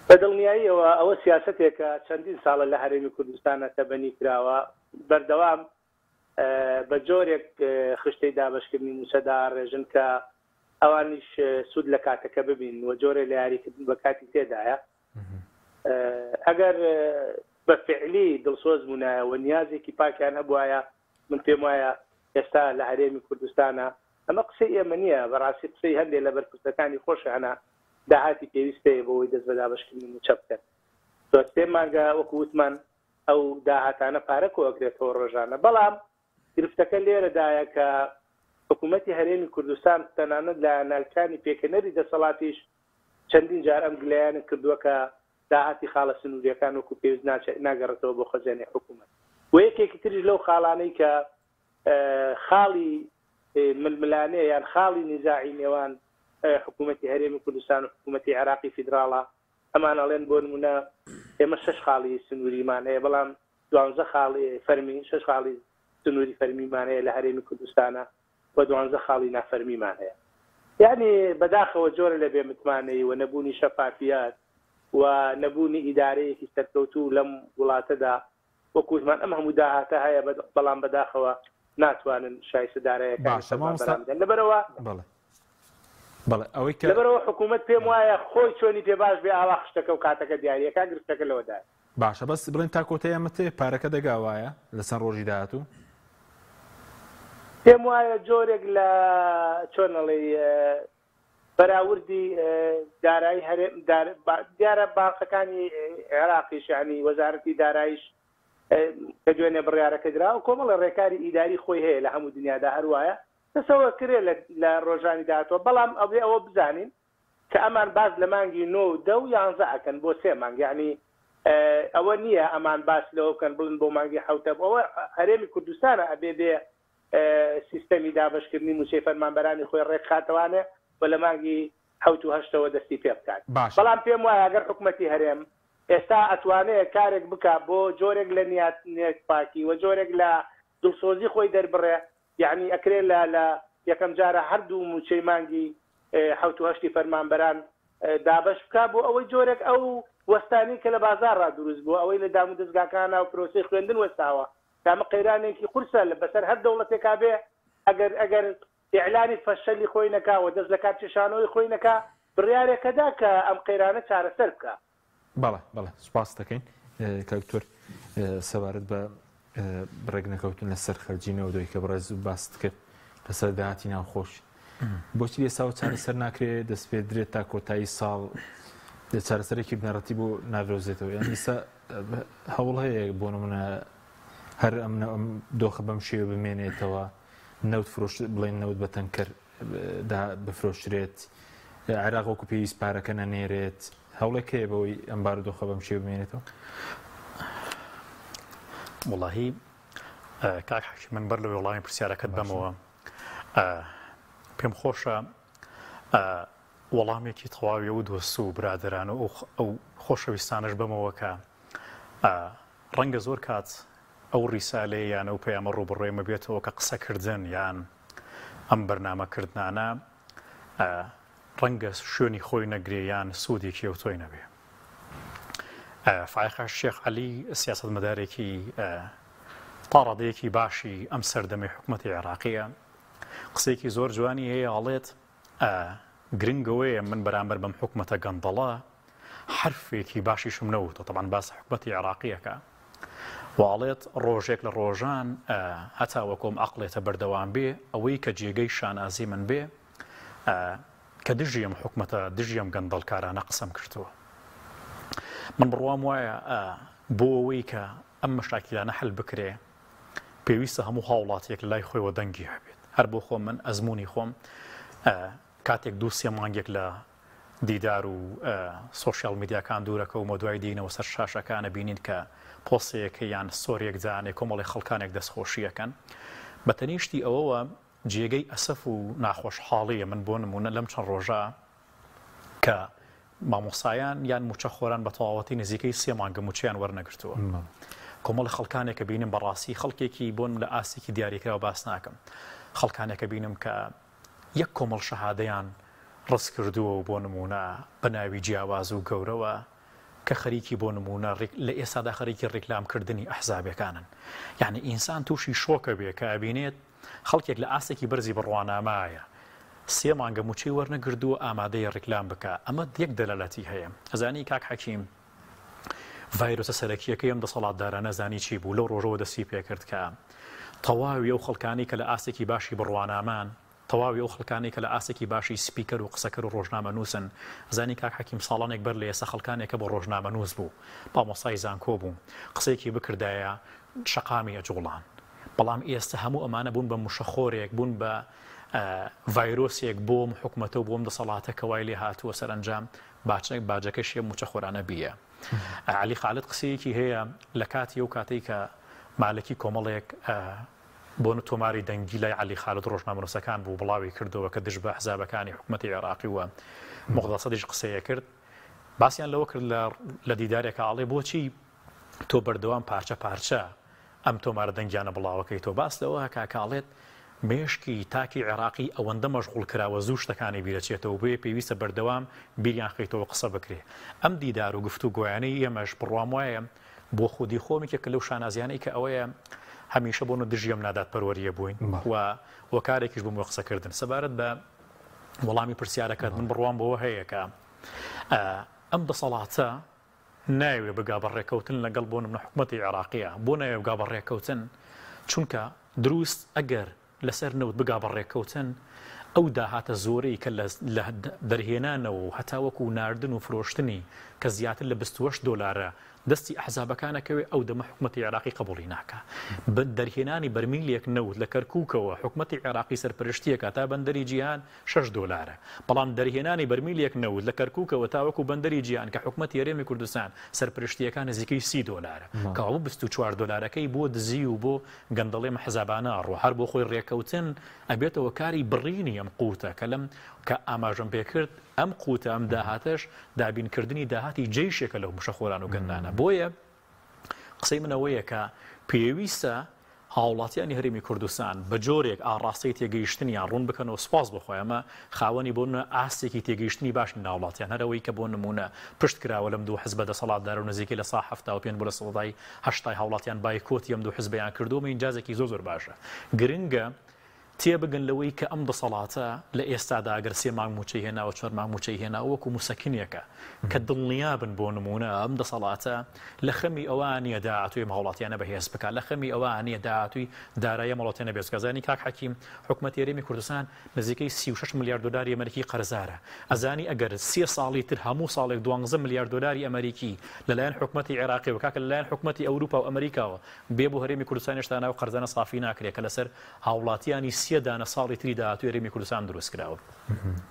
بەدڵنیاییەوە ئەوە سیاسەتێکە چەندین ساڵە لە هەرێمی کوردستانە تەبەنی کراوە، بەردەوام بە جۆرێک خشتەی دابشکردنی موچەدا ڕێژن کە ئەوانیش سوود لە کاتەکە ببین و جۆرە لە یاریکردن بە کاتی تێدایە. ئەگەر بە فعلی دڵسۆز بوونایە و نیازێکی پاکیان هەبوایە، من پێم وایە ئێستا لە هەرێمی کوردستانە ئەمە قسەی ئێمە نییە، بەڕاستی قسەی هەندێک لە بەرپرسەکانی خۆشیانە داهاتی پێویستەیە بۆەوەی دەست بە دابشکردنی موچە بکەن. سێ مانگە وەکو وتمان ئەو داهاتانە پارەکۆ ئەگرێتەوە ڕۆژانە، بەڵام گرفتەکە لێرەدایە کە حکوومەتی هەرێمی کوردستان تەنانەت لە ناوچانی پێکەنەری دەسەڵاتیش چەندین جار ئەم گلەیانە کردووە کە داهاتی خاڵە سنووریەکان وەکو پێویست ناگەڕێتەوە بۆ خەزانەی حکوومەت. و یەکێکی تریش لەو خاڵانەی کە خاڵی ململانەیە یان خاڵی نزاعی نێوان حکوومەتی هەرێمی کوردستان و حکوومەتی عێراقی فیدراڵە، ئەمان ئەڵێن بۆ نمونە ئێمە 6 خاڵی سنووریمان هەیە، بەڵام 12 خاڵی فەرمی 6 خاڵی سنووری فەرمیمان هەیە لە هەرێمی کوردستانە و 12 خاڵی نافەرمیمان هەیە. یعنی بەداخەوە جۆرە لە بێمتمانەی و نەبوونی شەفافیات و نەبوونی ئیدارەیەکی سەرکەوتوو لەم وڵاتەدا وەکوتمان ئەم هەموو داهاتە هەیە، بەڵام بەداخەوە ناتوانن شایستەدارەیەکان لەبەرەوە لەبەرەوە حکوومەت پێم وایە خۆی چۆنی پێ باش بێ ئاوا خشتەکە و کاتەکە دیارەکە گرفتەکە لەوەدا. باشە، بەس بڵێن تا کۆتەی ئەمە تێ پارەکە دەگاوایە لەسەر ڕۆژی داهاتوو؟ پێم وایە جۆرێک لە چۆنەڵێ بەراوردی دارایی دیارە بانقەکانی عێراقیش ینی وەزارەتی داراییش کە دوێنێ بڕیارەکە درا و کۆمەڵە ڕێکاری ئیداری خۆی هەیە لە هەموو دنیادا هەروایە دەسەوە کرێ لە ڕۆژانی داهاتوە، بەڵام ئەوێ ئەوە بزانین کە ئەمان باز لە مانگی 9 و 10 و 11 ئەکەن بۆ 3 مانگ، یعنی ئەوە نییە ئەمان باس لەوە بکەن بڵن بۆ مانگی حوتە، ئەوە هەرێمی کوردستانە ئەبێ بێ سیستەمی دابشکردنی موچەی فەرمانبەرانی خۆی ڕێکخاتەوانێ و لە مانگی 7 و 8ەوە دەستی پێ بکات. بەڵام پێم وایە ئەگەر حکوومەتی هەرێم ئێستا ئەتوانێت کارێک بکات بۆ جۆرێک لە نیەت پاکی و جۆرێک لە دڵسۆزی خۆی دەربڕێ، یعنی ئەکرێ لە یەکەم جارە هەردوو موچەی مانگی 7 و 8 فەرمانبەران دابش بکات بۆ ئەوەی جۆرێک ئەو وەستانی کە لە بازارڕ دروست بوو ئەوەی لە دام و دەستگاکانە و پرۆسی خوێندن وەستاوە کامە قەیرانێکی قورسە لە بەسەر هەر دەوڵەتێکا بێ ئەگەر ئیعلانی فەشەلی خۆی نەکاوە دەست لە کات کێشانەوەی خۆی نەکا بڕیارێکەدا کە ئەم قەیرانە چارەسەر بکە. بەڵێ سوپاس دەکەین کاکتۆر سەبارەت بە بڕێک نەکەوتن لە سەر خەرجینەوە دۆی کە بڕێز و باست کرد لەسەر داهاتی ناوخۆش، بۆچی ئێستا چارەسەر ناکرێت دەست پێ درێت تا کۆتایی ساڵ چارەسەرێکی بنەڕەتی بۆ نادرۆزێتەوە؟ یان ئێستا هەوڵ هەیە بۆ نمونە هەر ئەم دۆخە بەم شێوە بمێنێتەوە، نەوت فرۆشت بڵێن نەوت بە تەنکەر بفرۆشرێت، عێراق وەکو پێویست پارەکە نەنێرێت، هەوڵێک هەیە بەوەی ئەم بارودۆخە بەم شێوە بمێنێتەوە؟ وڵاهی کاک حەکیم من بەر لە وڵامی پرسیارەکەت بەمەوە پێم خۆشە وەڵامێکی تەواوی و دۆست و برادران و ئەو خۆشەویستانش بەمەوە کە ڕەنگە زۆر کات ئەو ڕیسالەیە یان ئەو پەیامە ڕوبڕێمە بێتەوە کە قسەکردن یان ئەم بەرنامەکردانە ڕەنگە شوێنی خۆی نەگرێ یان سوودێکی ئەو تۆی نەبێ. فایق شێخ عەلی سیاسەتمەدارێکی تا ڕادەیەکی باشی ئەم سەردەمەی حکوومەتی عێراقیە قسەیەکی زۆر جوانی هەیە ئاڵێت گرنگەوەیە من بەرامبەر بەم حکوومەتە گەندەڵە حرفێکی باشیشم نەوتەوە طبعاً باس حکوومەتی عێراقیەکە واڵێت ڕۆژێک لە ڕۆژان هەتا وەکۆم عەقڵێتە بەردەوام بێ ئەوەی کە جێگەی شانازی من بێ کە دژیم حکوومەتە دژیم گەندەڵکارانە قسەم کردووە من بڕوام وایە بۆ ئەوەی کە ئەم مەشاکلانە حل بکرێ پێویستە هەموو هاوڵاتێک لای خۆیەوە دەنگی هەبێت هەر بۆ خۆم من ئەزمموی خۆم کاتێک 2-3 مانگێک لە دیدار و سۆشیال میدیاکان دوورەکەومە دوای دینەوە سەر شاشەکانە بینین کە پۆسەیەکە یان سۆریەک جانێ کۆمەڵی خەڵکانێک دەستخۆشیەکەن بە تەنیشتی ئەوەوە جێگەی ئەسەف و ناخۆشحاڵیە من بۆ نمونە لەم چەند ڕۆژە کە مامۆسایان یان موچە خۆران بە تەواوەتی نزیکەی 3 مانگە موچیان وەرنەگرتووە کۆمەڵی خەڵکانێکە بینم بەڕاستی خەڵکێکی بۆن لە ئاسێکی دیاریکراوە باس ناکەم خەڵکانێکە بینم کە یەک کۆمەڵ شەهادەیان ڕست کردووە و بۆ نمونە بە ناوی جیاواز و گەورەوە کە خەریکی بۆ نمونە لە ئێستادا خەریکی ڕیکلامکردنی ئەحزابەکانن یعنی ئینسان تووشی شۆکە بێ کە ئەبینێت خەڵکێک لە ئاسێکی بەرزی بڕوانامایە 3 مانگە موچەی وەرنەگردووە ئامادەی ڕیکلام بکە ئەمە یەک دەلالەتی هەیە ئەزانی کاک حەکیم ڤایرۆسە سەرەکیەکەی ئەم دەسەڵاتدارانە زانی چی بوو لەو ڕۆژەوە دەستی پێکرد کە تەواوی ئەو خەڵکانی کە لە ئاسێکی باشی بڕوانامان تەواوی ئەو خەڵکانی کە لە ئاسێکی باشی سپیکەر و قسەکەر و ڕۆژنامە نووسن زانی کاک حەکیم ساڵانێک بەر لە ئێستا خەڵکانێکە بۆ ڕۆژنامە نووس بوو مامۆستای زانکۆ بوو قسەیەکی بکردایە شەقامی ئەجوڵان بەڵام ئێستا هەموو ئەمانە بوون بە موشەخۆرێک بوون بە ڤایرۆسێک بۆم حکوومەتە و بۆم دەسەڵاتە کەوای لێ هاتووە سەرنجام باجەکەشیە موچە خۆرانە بیە عەلی خالد قسەیەکی هەیە لە کاتی ئەو کاتەی کە مالکی کۆمەڵێک بۆن تۆماری دەنگی لای عەلی خالد ڕۆژنامەنووسەکان بوو بڵاوی کردەوە کە دژ بە ئەحزابەکانی حکوومەتی عێراقی وە مۆغڵاسەدیش قسەیە کرد باسییان لەوە کرد لە دیدارێکە ئاڵێ بۆچی تۆ بەردەوام پارچە پارچە ئەم تۆمارە دەنگیانە بڵاوەکەی تۆ باس لەوە کاکاڵێت مێشکی تاکی عێراقی ئەوەندە مەشغوڵ کراوە زوو شتەکانی بیرەچێتەوە بێ پێویستە بەردەوام بیریان خەیتەوە قسە بکرێ ئەم دیدار و گفتوگۆیانەی ئێمەش بڕوام وایە بۆ خودی خۆمێکێکە لەو شانازیانەی کە ئەوەیە هەمیشە بۆ دژیم نادات پەروەریە بووین و کارێکیش بووم وە قسەکردن سەبارەت بە وەڵامی پرسیارەکەت من بڕوام بەوە هەیە کە ئەم دەسەڵاتە ناوێ بگا بەڕێکەوتن لەگەڵ بۆ نمونە حکوومەتی عێراقیە بۆ ناوێ بگا بەڕێکەوتن چونکە دروست ئەگەر لەسەر نەوت بگا بەڕێکەوتن ئەو داهاتە زۆرەی کە لە دەرهێنانەوە و هەتاوەکو ناردن و فرۆشتنی کە زیاتر لە $28 دەستی ئەحزابەکانەکەوێ ئەو دەمە حکوومەتی عێراقی قبوڵی ناکە دەرهێنانی بەرمیلێک نەوت لە کەرکووکەوە حکوومەتی عێراقی سەرپەرشتیەکە تا بەندەری جیهان $6 بەڵام دەرهێنانی بەرمیلێک نەوت لە کەرکووکەوە تاوەکو بەندەری جیهان کە حکوومەتی هەرێمی کوردستان سەرپەرشتیەکان نزیکەی $30 کەوابوو $24 بۆ دزی و بۆ گەندەڵێ حزابانە ئەڕۆ هەر بۆ خۆی ڕێکەوتن ئەبێتەوە کاری بڕینی ئەم قوتە کە لەم کە ئاماژەم پێکرد ئەم قوتە ئەم داهاتش دابینکردنی داهاتی جێیشێکە لەو موشەخۆران و گەندانە بۆیە قسەی منەوەیە کە پێویستە هاوڵاتیانی هەرێمی کوردستان بە جۆرێک ئاڕاستەی تێگەیشتنیان ڕوون بکەنەوە سپاس بخۆی ئەمە خاوەنی بۆ ئاستێکی تێگەیشتنی باشن ناوڵاتیان هەرەوەی کە بۆ نمونە پشت کراوە لەم دوو حزبە دەسەڵاتدار و نزیکەی لە 75 بۆ لە سەدای 80 هاوڵاتیان بایکۆتی ئەم دوو حزبیان کردووە ئینجازێکی زۆر باشە گرنگە تێبگەن لەوەی کە ئەم دەسەڵاتە لە ئێستادا ئەگەر 3 مانگ موچەی هێناوە 4 مانگ موچەی هێناوە وەکو موسەکینێکە کە دڵنیابن بۆ نمونە ئەم دەسەڵاتە لە خەمی ئەوانیە داهاتووی هاوڵاتیانە بەهێز بکات لە خەمی ئەوانیە داهاتووی داراییە وڵاتیانە بێزگازانی کاک حەکیم حکوومەتی هەرێمی کوردستان نزیکەی $36 ملیار ئەمریکی قەرزارە ئەزانی ئەگەر 3 ساڵی تر هەموو ساڵێک $12 ملیار ئەمریکی لەلایەن حکوومەتی عێراقی و کاکە لەلایەن حکوومەتی ئەوروپا و ئەمریکاوە بێ بۆ هەرێمی کوردستان هێشتا ناو قەرزانە سافی ناکرێت کە لەسەر هاوڵاتیانی 3 دانە ساڵی تری داهاتووی هەرێمی کوردستان دروست کراوە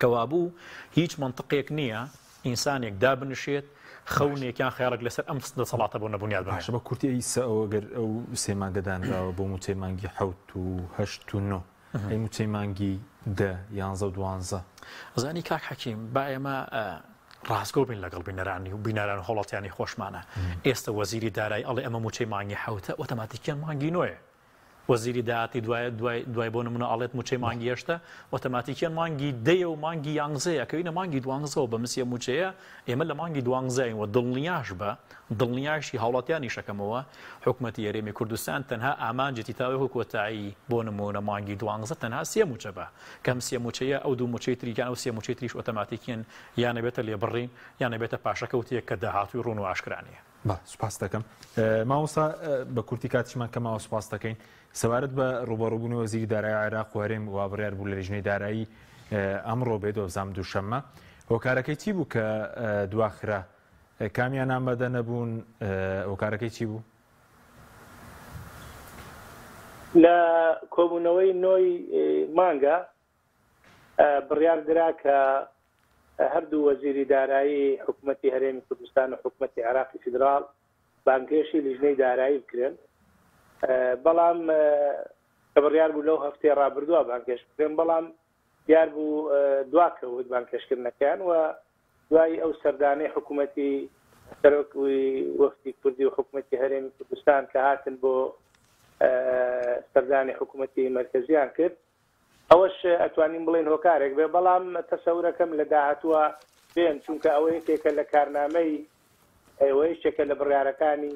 کەوابوو هیچ منطقێک نییە ئینسانێک دابنشێت خەونێکیان خێڕێک لەسەر ئەم دەسەڵاتە بۆ نەبوونیاد باشە بە کورتی ئیسا ئەوەگەر ئەو 3 مانگەدانراوە بۆ موچەی مانگی 7 و 8 و 9 ئەی موچەی مانگی 10 11 و 12 ئەزانی کاک حەکیم با ئێمە ڕاستگۆ بین لەگەڵ بینەرانی و بینەران و هەوڵاتیانی خۆشمانە ئێستا وەزیری دارایی ئەڵێ ئەمە موچەی مانگی 7 ئۆتۆماتیکیان مانگی 9 وەزیری داهاتی دوای بۆ نمونە ئەڵێت موچەی مانگی هێشتا ئۆتۆماتیکیان مانگی دەیە و مانگی یانزەیە کەوینە مانگی دوانزەوە بە مسیە موچەیە ئێمە لە مانگی دوانزەین و دڵنیاش بە دڵنیاشی هاوڵاتیانی شەکەمەوە حکوومەتی هەرێمی کوردستان تەنها ئامانجێتی تاوی کۆتایی بۆ نمونە مانگی دوانزە تەنها سێ موچە بە کەم سێ موچەیە ئەو دوو موچەی تریکان و سێ موچەی تریش ئۆتۆماتیکیان یانە بێتە لێبڕین یانە بێتە پاشەکەوتێک کە داهاتوی ڕوون و ئاشکرانیە. سوپاس دەکەم مامۆستا بە کورتی کاتیشمان کەماوە سوپاس دەکەین سەبارەت بە ڕوبەڕووبوونی وەزیری دارایی عێراق و هەرێم وا بڕیار بوو لە لیژنەی دارایی ئەمڕۆ بێت وەزام دووشەممە هۆکارەکەی چی بوو کە دواخرا کامیان ئامادە نەبوون هۆکارەکەی چی بوو؟ لە کۆبوونەوەی نۆی مانگە بڕیار درا کە هەردوو وەزیری دارایی حکوومەتی هەرێمی کوردستان و حکوومەتی عێراقی فیدراڵ بانگێشی لیژنەی دارایی بکرێن بەڵام کە بڕیار بوو لەو هەفتەیە ڕابردووە بانگێش بکرێن بەڵام دیار بوو دواکەوت بانگێشکردنەکەیان و دوای ئەو سەردانەی حکوومەتی سەرۆکی وەفتی کوردی و حکوومەتی هەرێمی کوردستان کە هاتن بۆ سەردانی حکوومەتی مەرکەزیان کرد ئەوەش ئەتوانین بڵێن هۆکارێک بێ بەڵام تەسەورەکەم لە داهاتووە بێن چونکە ئەوە یەکێکە لە کارنامەی ئەوە یەکێکە لە بڕیارەکانی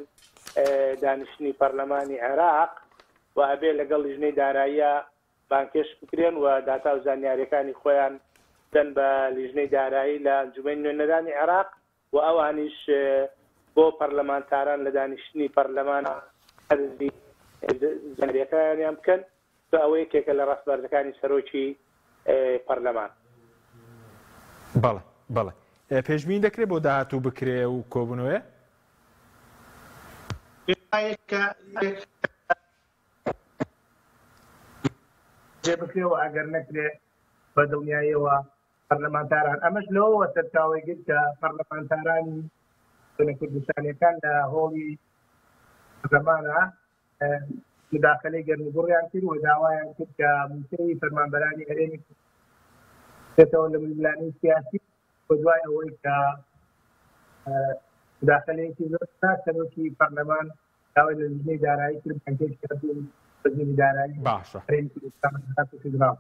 دانیشتنی پەرلەمانی عێراق و ئەبێ لەگەڵ لیژنەی داراییە بانکێش بکرێن و داتا و زانیاریەکانی خۆیان دەن بە لیژنەی دارایی لە ئەنجومەی نوێنەرانی عێراق و ئەوانیش بۆ پەرلەمانتاران لە دانیشتنی پەرلەمان هەرزی زانیاریەکانیان بکەن ئەوە یەکێکە لە ڕاستبەردەکانی سەرۆکی پەرلەمان. بەڵێ بەڵێ پێشبینی دەکرێت بۆ داهاتوو بکرێ و کۆبوونەوەی بکرێەوە ئەگەر نەکرێ بە دڵنیاییەوە پەرلەمانتاران ئەمەش لەوەوە سەرچاوی گرت کە پەرلەمانتارانی کوردستانیەکان لە هۆڵی پەرلەمانە مداخلەی گەرمبوڕیان کرد و داوایان کرد کە موچەی فەرمانبەرانی هەرێمی بێتەوە لە میلانی سیاسی بۆ دوای ئەوەی کە مداخلەیەکی زۆر سەرۆکی پەرلەمان داوای لە لیژنەی دارایی کرد بانکێش کردبوو وەزیری دارایی هەرێمی کوردستان فیدراڵ.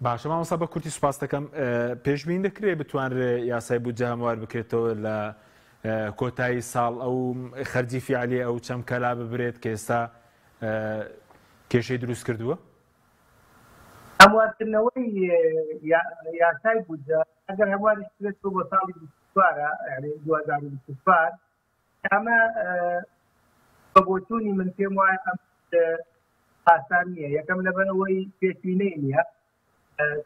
باشە مامۆستا بە کورتی سوپاس دەکەم پێشبین دەکرێت بتوانرێت یاسای بودجە هەموار بکرێتەوە لە کۆتایی ساڵ ئەو خەرجی فیعلی ئەو چەم کەلا ببرێت کە ئێستا کێشەی دروست کردووە؟ هەموارکردنەوەی یاسای بودجە ئەگەر هەموارش کرێت بۆ ساڵی 2024 ئەمە بە بۆچوونی من پێم وایە ئەم ئاسان نییە یەکەم لەبەرەوەی پێشبینەی نییە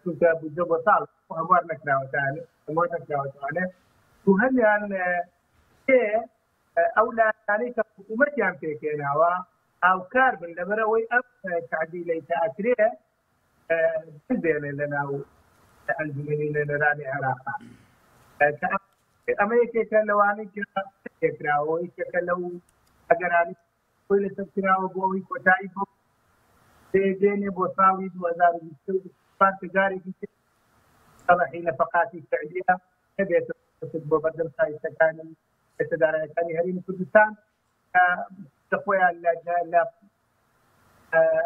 چونکە بودجە بۆ ساڵ هەموار نەکراوەتوانێ و هەمیان ئەو لایەنانەی کە حکوومەتیان پێکێناوە هاوکار بن لەبەرەوەی ئەم تعدیلەی تاکرێ بێنێ لە ناو ئەنجومەنی نوێنەرانی عێراقا ئەمە یەکێکە لەوانەی کێکراوە یەکێکە لەو ئەگەرانی خۆی لەسەرکراوە بۆ ئەوی کۆتایی بۆ دێنێ بۆ ساڵی 2025 جارێکی سەڵەحی نەفەقاتی فعلیە نەبێتە بۆ بەردەم سایستەکانی هێزەدارایەکانی هەرێمی کوردستان خۆیان لە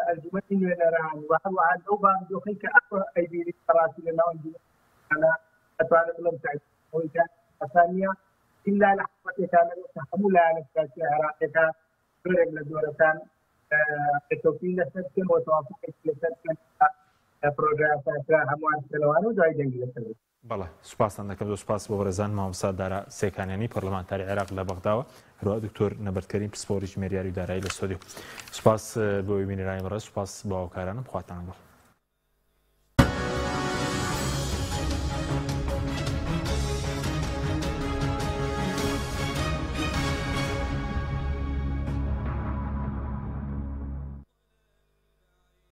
ئەنجومەنی نوێنەران و هەروەها لەو بانگدۆخەی کە ئەیبیری بەڕاستی لە ناو ئەنجومەنە ئەتوانێت بڵێم ئەوەی ئاسان نییە ئیلا لە حکوومەتێکانە هەموو لایەنە سیاسی عێراقیەکە زۆرێک لە زۆرەکان پێشەوتی لەسەر بکەن و تەوافقێک لەسەر بکەن پرۆژە ئاساسا هەمووان سەلەوان و دوای دەنگی لەسەر بەڵێ سوپاسان دەکەم زۆر سوپاس بۆ بەڕێزان مامۆستا دارا سێکانیانی پەرلەمانتاری عێراق لە بەغداوە هەروەها دکتۆر نەبەردکەریم پسپۆڕی ژمێریاری و دارایی لە سۆدیۆ سوپاس بۆ بینیرانی بەڕێز سوپاس بۆ هاوکارانم خواتان بەخێر.